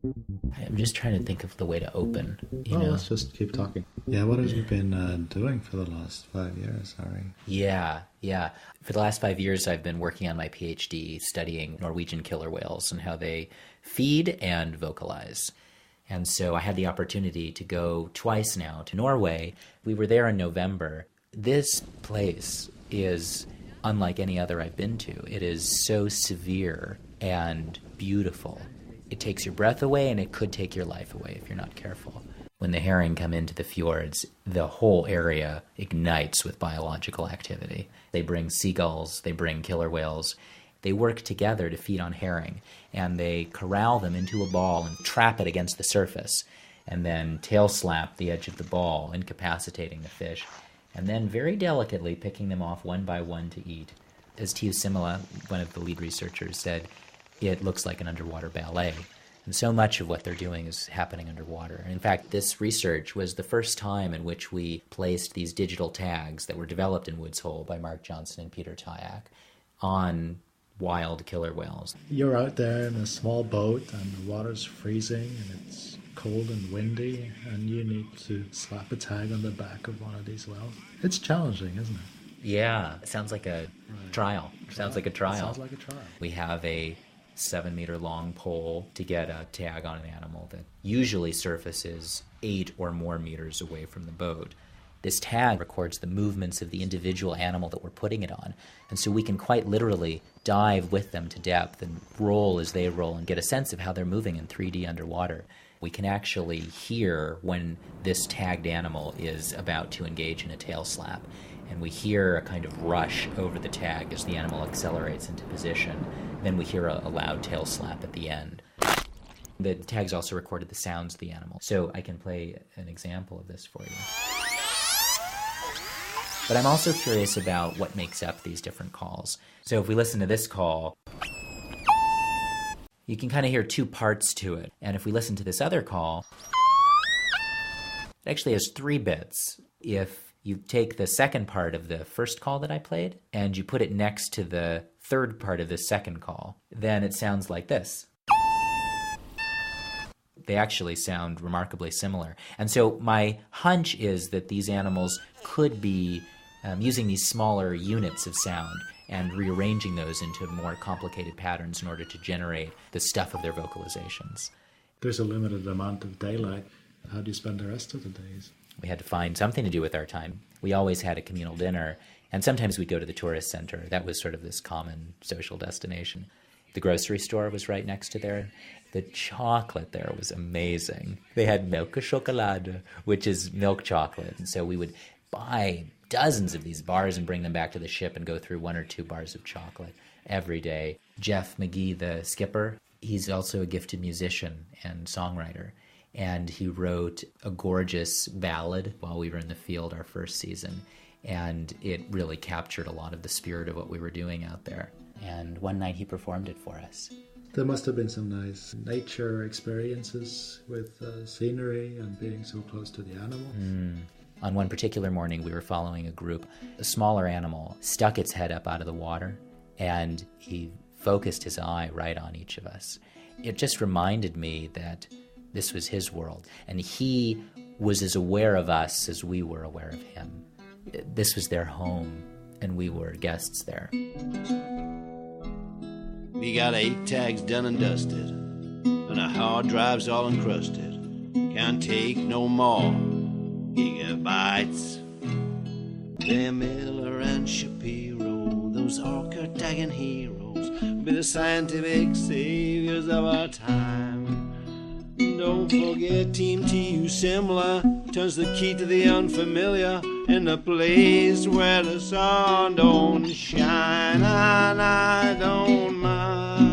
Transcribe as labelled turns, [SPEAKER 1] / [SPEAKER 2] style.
[SPEAKER 1] I'm just trying to think of the way to open, you
[SPEAKER 2] Oh,
[SPEAKER 1] know?
[SPEAKER 2] let's just keep talking. Yeah, what have you been doing for the last 5 years, Harry?
[SPEAKER 1] Yeah. For the last 5 years, I've been working on my PhD studying Norwegian killer whales and how they feed and vocalize. And so I had the opportunity to go twice now to Norway. We were there in November. This place is unlike any other I've been to. It is so severe and beautiful. It takes your breath away, and it could take your life away if you're not careful. When the herring come into the fjords, the whole area ignites with biological activity. They bring seagulls, they bring killer whales. They work together to feed on herring, and they corral them into a ball and trap it against the surface, and then tail slap the edge of the ball, incapacitating the fish, and then very delicately picking them off one by one to eat. As Tiu Simila, one of the lead researchers, said, it looks like an underwater ballet. And so much of what they're doing is happening underwater. In fact, this research was the first time in which we placed these digital tags that were developed in Woods Hole by Mark Johnson and Peter Tyack on wild killer whales.
[SPEAKER 2] You're out there in a small boat and the water's freezing and it's cold and windy and you need to slap a tag on the back of one of these whales. It's challenging, isn't it?
[SPEAKER 1] Yeah, it sounds like a trial. Sounds like a trial.
[SPEAKER 2] Sounds like a trial.
[SPEAKER 1] We have a 7-meter long pole to get a tag on an animal that usually surfaces 8 or more meters away from the boat. This tag records the movements of the individual animal that we're putting it on. And so we can quite literally dive with them to depth and roll as they roll and get a sense of how they're moving in 3D underwater. We can actually hear when this tagged animal is about to engage in a tail slap. And we hear a kind of rush over the tag as the animal accelerates into position. Then we hear a loud tail slap at the end. The tags also recorded the sounds of the animal. So I can play an example of this for you. But I'm also curious about what makes up these different calls. So if we listen to this call, you can kind of hear 2 parts to it. And if we listen to this other call, it actually has 3 bits. If you take the second part of the first call that I played and you put it next to the third part of the second call, then it sounds like this. They actually sound remarkably similar. And so my hunch is that these animals could be using these smaller units of sound and rearranging those into more complicated patterns in order to generate the stuff of their vocalizations.
[SPEAKER 2] There's a limited amount of daylight. How do you spend the rest of the days?
[SPEAKER 1] We had to find something to do with our time. We always had a communal dinner, and sometimes we'd go to the tourist center. That was sort of this common social destination. The grocery store was right next to there. The chocolate there was amazing. They had milk chocolade, which is milk chocolate. And so we would buy dozens of these bars and bring them back to the ship and go through 1 or 2 bars of chocolate every day. Jeff McGee, the skipper, he's also a gifted musician and songwriter. And he wrote a gorgeous ballad while we were in the field our first season. And it really captured a lot of the spirit of what we were doing out there. And one night he performed it for us.
[SPEAKER 2] There must have been some nice nature experiences with scenery and being so close to the animals.
[SPEAKER 1] On one particular morning, we were following a group. A smaller animal stuck its head up out of the water, and he focused his eye right on each of us. It just reminded me that this was his world, and he was as aware of us as we were aware of him. This was their home, and we were guests there.
[SPEAKER 3] We got 8 tags done and dusted, and our hard drives all encrusted. Can't take no more gigabytes. Them Miller and Shapiro, those Orca tagging heroes, be the scientific saviors of our time. Don't forget Team Tiu Simila turns the key to the unfamiliar in a place where the sun don't shine, and I don't mind.